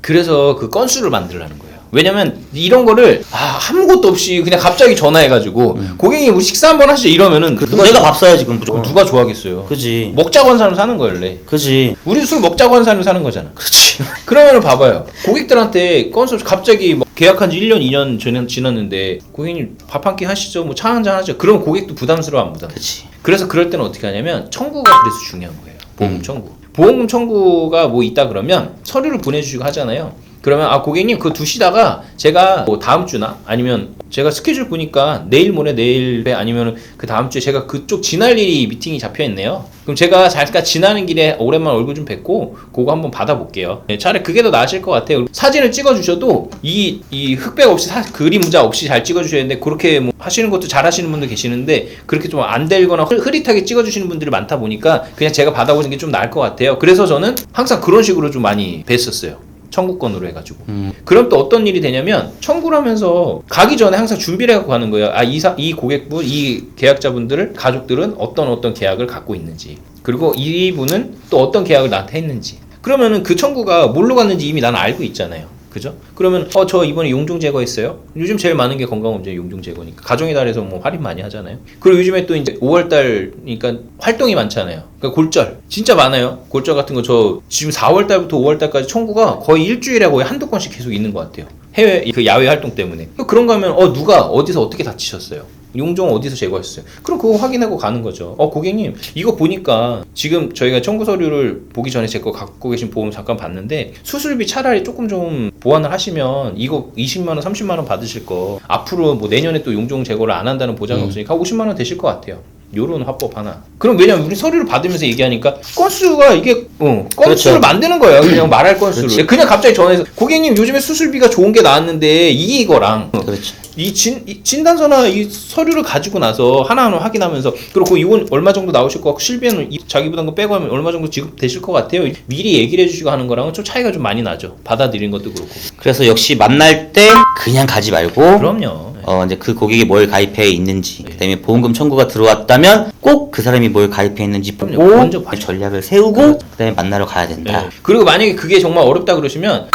그래서 그 건수를 만들라는 거예요. 왜냐면 이런 거를 아무것도 없이 그냥 갑자기 전화해가지고 고객님 우리 식사 한번 하시죠 이러면은 내가 밥 사야지 그럼 무조건. 누가 좋아하겠어요. 그지. 먹자고 한 사람 사는 거였래. 그지. 우리 술 먹자고 한 사람이 사는 거잖아. 그렇지. 그러면은 봐봐요. 고객들한테 건수 갑자기 뭐 계약한 지 1년 2년 지났는데 고객님 밥 한 끼 하시죠. 뭐 차 한잔 하죠. 그럼 고객도 부담스러워 안 부담? 그치. 그래서 그럴 때는 어떻게 하냐면 청구가 그래서 중요한 거예요. 보험금 청구. 보험금 청구가 뭐 있다 그러면 서류를 보내주시고 하잖아요. 그러면 고객님 그거 두시다가 제가 뭐 다음 주나 아니면 제가 스케줄 보니까 내일 모레 내일에 아니면 그 다음 주에 제가 그쪽 지날 일이 미팅이 잡혀 있네요. 그럼 제가 잠깐 지나는 길에 오랜만에 얼굴 좀 뵙고 그거 한번 받아볼게요. 차라리 그게 더 나으실 것 같아요. 사진을 찍어주셔도 이 흑백 없이 그림 문자 없이 잘 찍어주셔야 되는데 그렇게 뭐 하시는 것도 잘 하시는 분들 계시는데 그렇게 좀 안 되거나 흐릿하게 찍어주시는 분들이 많다 보니까 그냥 제가 받아보는 게 좀 나을 것 같아요. 그래서 저는 항상 그런 식으로 좀 많이 뵀었어요. 청구권으로 해가지고. 그럼 또 어떤 일이 되냐면 청구를 하면서 가기 전에 항상 준비를 해갖고 가는 거예요. 이 고객분, 이 계약자분들을 가족들은 어떤 계약을 갖고 있는지, 그리고 이분은 또 어떤 계약을 나한테 했는지. 그러면은 그 청구가 뭘로 갔는지 이미 나는 알고 있잖아요. 그죠? 그러면 저 이번에 용종 제거했어요. 요즘 제일 많은 게 건강검진 용종 제거니까 가정의 달에서 뭐 할인 많이 하잖아요. 그리고 요즘에 또 이제 5월달이니까 활동이 많잖아요. 그러니까 골절 진짜 많아요. 골절 같은 거 저 지금 4월달부터 5월달까지 청구가 거의 일주일에 거의 한두 건씩 계속 있는 것 같아요. 해외 그 야외 활동 때문에. 그런 거 하면 누가 어디서 어떻게 다치셨어요? 용종 어디서 제거했어요? 그럼 그거 확인하고 가는 거죠. 고객님 이거 보니까 지금 저희가 청구 서류를 보기 전에 제 거 갖고 계신 보험 잠깐 봤는데 수술비 차라리 조금 좀 보완을 하시면 이거 20만 원 30만 원 받으실 거 앞으로 뭐 내년에 또 용종 제거를 안 한다는 보장이 없으니까 50만 원 되실 것 같아요. 요런 화법 하나. 그럼 왜냐면 우리 서류를 받으면서 얘기하니까 건수가 이게 건수를 그렇죠. 만드는 거예요. 그냥 말할 건수를. 그렇지. 그냥 갑자기 전화해서 고객님 요즘에 수술비가 좋은 게 나왔는데 이거랑 그렇죠. 이 진단서나 이 서류를 가지고 나서 하나하나 확인하면서 그리고 이건 얼마 정도 나오실 것 같고 실비는 자기 부담금 빼고 하면 얼마 정도 지급되실 것 같아요. 미리 얘기를 해주시고 하는 거랑은 좀 차이가 좀 많이 나죠. 받아들이는 것도 그렇고. 그래서 역시 만날 때 그냥 가지 말고 그럼요. 이제 그 고객이 뭘 가입해 있는지, 그다음에 보험금 청구가 들어왔다면 꼭 그 사람이 뭘 가입해 있는지 보고 먼저 봐요. 전략을 세우고 그다음에 만나러 가야 된다. 네. 그리고 만약에 그게 정말 어렵다 그러시면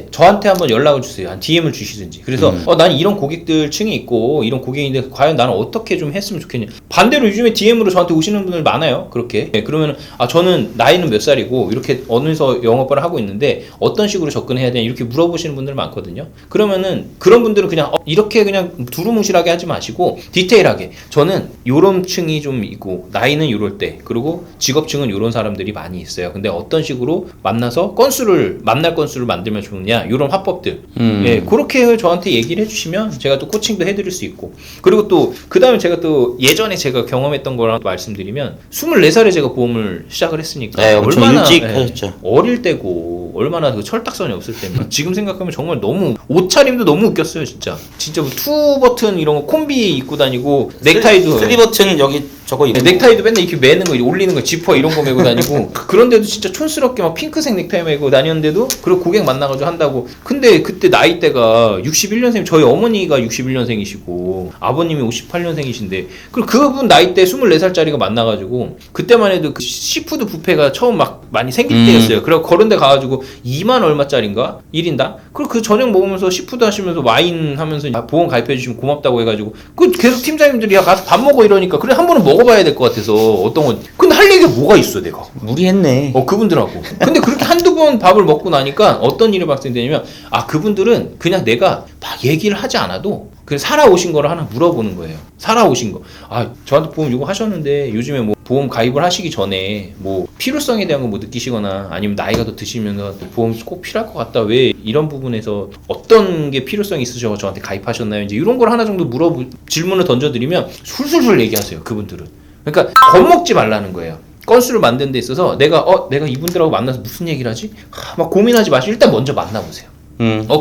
저한테 한번 연락을 주세요. 한 DM을 주시든지. 그래서 난 이런 고객들 층이 있고 이런 고객인데 과연 나는 어떻게 좀 했으면 좋겠냐. 반대로 요즘에 DM으로 저한테 오시는 분들 많아요. 그렇게. 네, 그러면 저는 나이는 몇 살이고 이렇게 어느서 영업을 하고 있는데 어떤 식으로 접근해야 되냐 이렇게 물어보시는 분들 많거든요. 그러면은 그런 분들은 그냥 이렇게 그냥 두루뭉실하게 하지 마시고 디테일하게 저는 요런 층이 좀 있고 나이는 요럴 때 그리고 직업층은 요런 사람들이 많이 있어요. 근데 어떤 식으로 만나서 만날 건수를 만들면 좋느냐 요런 화법들 예, 그렇게 저한테 얘기를 해주시면 제가 또 코칭도 해드릴 수 있고 그리고 또 그 다음에 제가 또 예전에 제가 경험했던 거랑 말씀드리면 24살에 제가 보험을 시작을 했으니까 네, 엄청 얼마나 일찍 하셨죠. 어릴 때고 얼마나 그 철딱선이 없을 때만 지금 생각하면 정말 너무 옷차림도 너무 웃겼어요. 진짜 뭐 투 버튼 이런 거 콤비 입고 다니고 넥타이도 3버튼 여기 저거 있고 넥타이도 맨날 이렇게 매는 거 올리는 거 지퍼 이런 거 메고 다니고 그런데도 진짜 촌스럽게 막 핑크색 넥타이 메고 다녔는데도 그리고 고객 만나가지고 한다고. 근데 그때 나이대가 61년생 저희 어머니가 61년생이시고 아버님이 58년생이신데 그리고 그분 나이대 24살짜리가 만나가지고 그때만 해도 그 시푸드 뷔페가 처음 막 많이 생길 때였어요. 그래서 그런 데 가가지고 2만 얼마짜린가 1인당 그리고 그 저녁 먹으면서 시푸드 하시면서 와인 하면서 보험 가입해 주시면 고맙다고 해가지고 그 계속 팀장님들이 야 가서 밥 먹어 이러니까 그래 한 번은 먹어봐야 될 것 같아서 어떤 건 근데 할 얘기가 뭐가 있어 내가 무리했네. 그분들하고 근데 그렇게 한두 번 밥을 먹고 나니까 어떤 일이 발생되냐면 그분들은 그냥 내가 막 얘기를 하지 않아도 그냥 살아오신 거를 하나 물어보는 거예요. 살아오신 거. 저한테 보험 이거 하셨는데 요즘에 뭐 보험 가입을 하시기 전에 뭐 필요성에 대한 거 뭐 느끼시거나 아니면 나이가 더 드시면서 보험 꼭 필요할 것 같다. 왜 이런 부분에서 어떤 게 필요성이 있으셔서 저한테 가입하셨나요? 이제 이런 걸 하나 정도 질문을 던져드리면 술술술 얘기하세요. 그분들은. 그러니까 겁먹지 말라는 거예요. 건수를 만드는 데 있어서 내가 이분들하고 만나서 무슨 얘기를 하지? 막 고민하지 마시고 일단 먼저 만나보세요.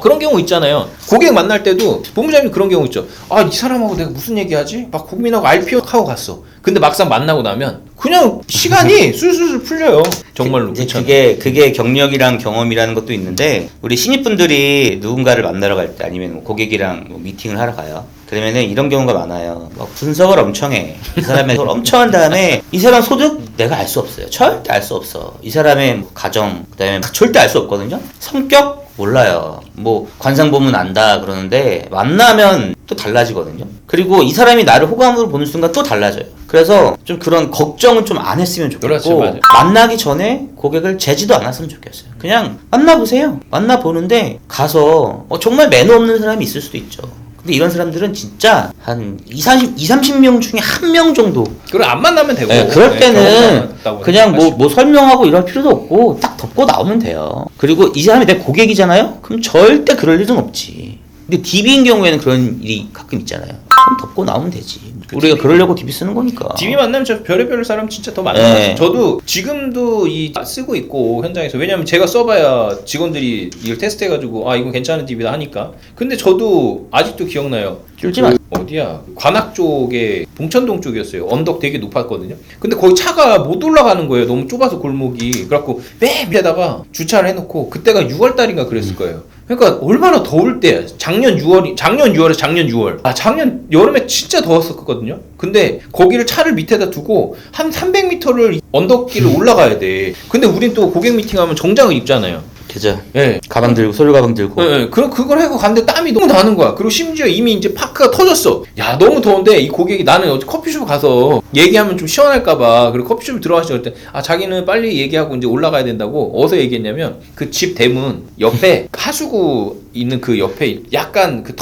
그런 경우 있잖아요. 고객 만날 때도 본부장님 그런 경우 있죠. 이 사람하고 내가 무슨 얘기하지? 막 고민하고 RP하고 갔어. 근데 막상 만나고 나면 그냥 시간이 술술술 풀려요. 정말로. 이제 그게 경력이랑 경험이라는 것도 있는데 우리 신입분들이 누군가를 만나러 갈 때 아니면 뭐 고객이랑 뭐 미팅을 하러 가요. 그러면은 이런 경우가 많아요. 막 분석을 엄청 해. 이 사람의 걸 엄청 한 다음에 이 사람 소득 내가 알 수 없어요. 절대 알 수 없어. 이 사람의 뭐 가정 그다음에 절대 알 수 없거든요. 성격 몰라요. 뭐 관상 보면 안다 그러는데 만나면 또 달라지거든요. 그리고 이 사람이 나를 호감으로 보는 순간 또 달라져요. 그래서 좀 그런 걱정은 좀 안 했으면 좋겠고 그렇죠, 맞아요. 만나기 전에 고객을 재지도 않았으면 좋겠어요. 그냥 만나보세요. 만나보는데 가서 정말 매너 없는 사람이 있을 수도 있죠. 근데 이런 사람들은 진짜 한 30명 중에 한 명 정도. 그걸 안 만나면 되고. 네, 그럴 때는 경험이 그냥 생각하시고. 뭐 설명하고 이럴 필요도 없고 딱 덮고 나오면 돼요. 그리고 이 사람이 내 고객이잖아요? 그럼 절대 그럴 일은 없지. 근데 DB인 경우에는 그런 일이 가끔 있잖아요. 그럼 덮고 나오면 되지. 우리가 그러려고 DB 쓰는 거니까. DB 만나면 저 별의별 사람 진짜 더 많은 것 같아요. 네. 저도 지금도 이 쓰고 있고 현장에서 왜냐면 제가 써봐야 직원들이 이걸 테스트해가지고 아 이건 괜찮은 DB다 하니까. 근데 저도 아직도 기억나요. 쫄지 마. 어디야? 관악 쪽에 봉천동 쪽이었어요. 언덕 되게 높았거든요. 근데 거기 차가 못 올라가는 거예요. 너무 좁아서 골목이. 그래갖고 맨 밑에다가 주차를 해놓고 그때가 6월달인가 그랬을 거예요. 그러니까 얼마나 더울 때 작년 6월. 아 작년 여름에 진짜 더웠었거든요. 근데 거기를 차를 밑에다 두고 한 300m를 언덕길을 올라가야 돼. 근데 우린 또 고객 미팅하면 정장을 입잖아요. 그죠. 예. 가방 들고 소류 가방 들고. 예, 그걸 하고 갔는데 땀이 너무 나는 거야. 그리고 심지어 이미 이제 파크가 터졌어. 야, 너무 더운데 이 고객이 나는 어디 커피숍 가서 얘기하면 좀 시원할까봐. 그리고 커피숍 들어가시죠. 그랬더니 아, 자기는 빨리 얘기하고 이제 올라가야 된다고. 어디서 얘기했냐면 그 집 대문 옆에 하수구 있는 그 옆에 약간 그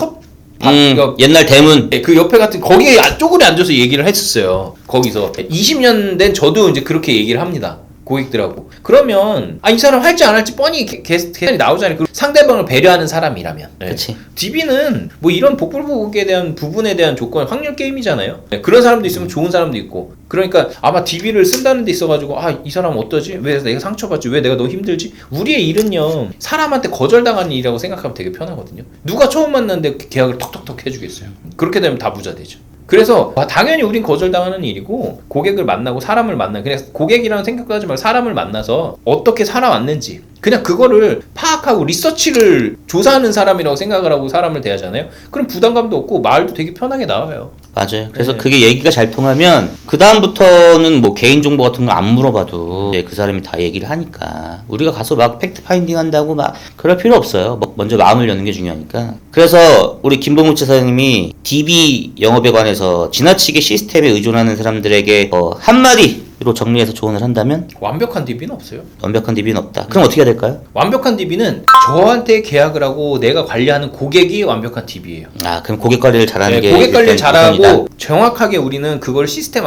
옛날 대문. 그 옆에 같은 거기에 쪼그려 앉아서 얘기를 했었어요. 거기서 20년 된 저도 이제 그렇게 얘기를 합니다. 고객들하고. 그러면 이 사람 할지 안 할지 뻔히 계산이 나오잖아요. 그리고 상대방을 배려하는 사람이라면. 네. 그치. DB는 뭐 이런 복불복에 대한 부분에 대한 조건 확률 게임이잖아요. 네. 그런 사람도 있으면 좋은 사람도 있고. 그러니까 아마 DB를 쓴다는 데 있어가지고 이 사람 어떠지? 왜 내가 상처받지? 왜 내가 너무 힘들지? 우리의 일은요 사람한테 거절당하는 일이라고 생각하면 되게 편하거든요. 누가 처음 만났는데 계약을 톡톡톡 해주겠어요. 그렇게 되면 다 부자 되죠. 그래서 당연히 우린 거절당하는 일이고 고객을 만나고 사람을 만나 그냥 고객이라는 생각도 하지 말고 사람을 만나서 어떻게 살아왔는지 그냥 그거를 파악하고 리서치를 조사하는 사람이라고 생각을 하고 사람을 대하잖아요. 그럼 부담감도 없고 말도 되게 편하게 나와요. 맞아요. 그래서 네. 그게 얘기가 잘 통하면 그 다음부터는 뭐 개인정보 같은 거 안 물어봐도 이제 그 사람이 다 얘기를 하니까 우리가 가서 막 팩트 파인딩 한다고 막 그럴 필요 없어요. 먼저 마음을 여는 게 중요하니까. 그래서 우리 김봉욱 지사님이 DB 영업에 관해서 지나치게 시스템에 의존하는 사람들에게 한마디로 정리해서 조언을 한다면 완벽한 DB는 없어요. 완벽한 DB는 없다. 그럼 어떻게 해야 될까요? 완벽한 DB는 저한테 계약을 하고 내가 관리하는 고객이 완벽한 DB예요. 그럼 고객 관리를 잘하는 게 고객 관리를 일단 잘하고 우선이다. 정확하게 우리는 그걸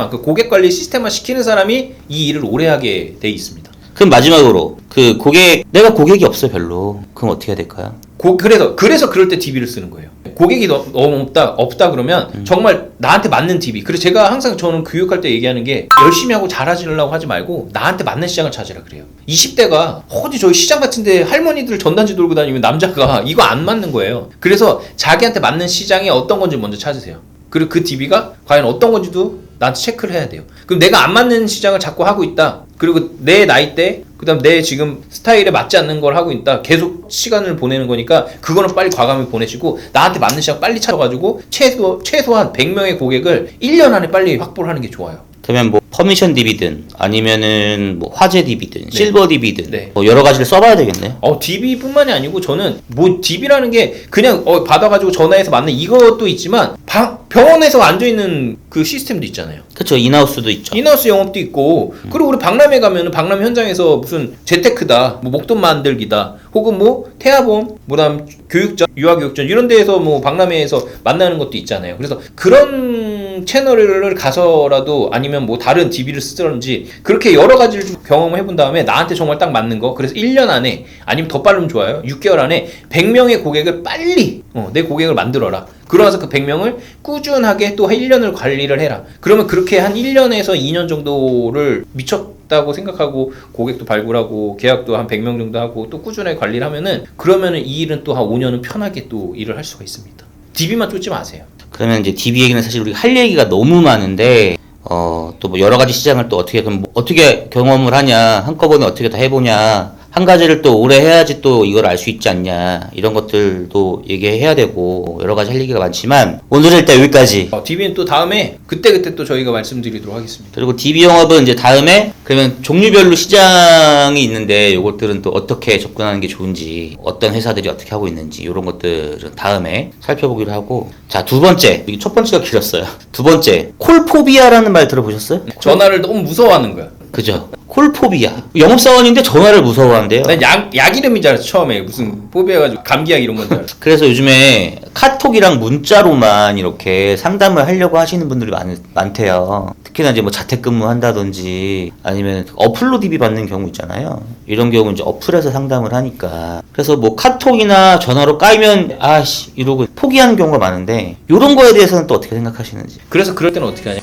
그 고객 관리 시스템화 시키는 사람이 이 일을 오래 하게 돼 있습니다. 그럼 마지막으로 내가 고객이 없어요 별로. 그럼 어떻게 해야 될까요? 그래서 그럴 때 DB를 쓰는 거예요. 고객이 너무 없다 그러면 정말 나한테 맞는 DB. 그래서 제가 항상 저는 교육할 때 얘기하는 게 열심히 하고 잘하시려고 하지 말고 나한테 맞는 시장을 찾으라 그래요. 20대가 어디 저희 시장 같은데 할머니들 전단지 돌고 다니면 남자가 이거 안 맞는 거예요. 그래서 자기한테 맞는 시장이 어떤 건지 먼저 찾으세요. 그리고 그 DB가 과연 어떤 건지도 나한테 체크를 해야 돼요. 그럼 내가 안 맞는 시장을 자꾸 하고 있다. 그리고 내 나이대, 그 다음 내 지금 스타일에 맞지 않는 걸 하고 있다. 계속 시간을 보내는 거니까 그거는 빨리 과감히 보내시고 나한테 맞는 시장 빨리 찾아가지고 최소한 100명의 고객을 1년 안에 빨리 확보를 하는 게 좋아요. 그러면 뭐 퍼미션 DB든 아니면은 뭐 화재 DB든 네. 실버 DB든 네. 뭐 여러 가지를 써봐야 되겠네요. DB뿐만이 아니고 저는 뭐 DB라는 게 그냥 받아가지고 전화해서 맞는 이것도 있지만 병원에서 앉아있는 그 시스템도 있잖아요. 그쵸. 인하우스도 있죠. 인하우스 영업도 있고 그리고 우리 박람회 가면은 박람회 현장에서 무슨 재테크다 뭐 목돈 만들기다 혹은 뭐 태아보험 그다음 교육전 유아교육전 이런 데에서 뭐 박람회에서 만나는 것도 있잖아요. 그래서 그런 채널을 가서라도 아니면 뭐 다른 DB를 쓰든지 그렇게 여러 가지를 좀 경험을 해본 다음에 나한테 정말 딱 맞는 거 그래서 1년 안에 아니면 더 빠르면 좋아요. 6개월 안에 100명의 고객을 빨리 내 고객을 만들어라. 그러면서 그 100명을 꾸준하게 또 1년을 관리를 해라. 그러면 그렇게 한 1년에서 2년 정도를 미쳤다고 생각하고 고객도 발굴하고 계약도 한 100명 정도 하고 또 꾸준하게 관리를 하면은 그러면은 이 일은 또 한 5년은 편하게 또 일을 할 수가 있습니다. DB만 쫓지 마세요. 그러면 이제 DB 얘기는 사실 우리가 할 얘기가 너무 많은데 또 뭐 여러 가지 시장을 또 어떻게 경험을 하냐 한꺼번에 어떻게 다 해보냐 한 가지를 또 오래 해야지 또 이걸 알 수 있지 않냐 이런 것들도 얘기해야 되고 여러 가지 할 얘기가 많지만 오늘은 일단 여기까지. DB는 또 다음에 그때 또 저희가 말씀드리도록 하겠습니다. 그리고 DB 영업은 이제 다음에 그러면 종류별로 시장이 있는데 요것들은 또 어떻게 접근하는 게 좋은지 어떤 회사들이 어떻게 하고 있는지 이런 것들은 다음에 살펴보기로 하고 자 두 번째 이게 첫 번째가 길었어요. 두 번째 콜포비아라는 말 들어보셨어요? 전화를 너무 무서워하는 거야. 그죠? 콜포비아 영업사원인데 전화를 무서워한대요. 난 약 이름인 줄 알았어 처음에. 무슨 포비아가지고 감기약 이런 건 줄 알았어. 그래서 요즘에 카톡이랑 문자로만 이렇게 상담을 하려고 하시는 분들이 많대요. 특히나 이제 뭐 자택근무 한다든지 아니면 어플로 DB 받는 경우 있잖아요. 이런 경우 이제 어플에서 상담을 하니까. 그래서 뭐 카톡이나 전화로 까이면 아씨 이러고 포기하는 경우가 많은데 이런 거에 대해서는 또 어떻게 생각하시는지. 그래서 그럴 때는 어떻게 하냐?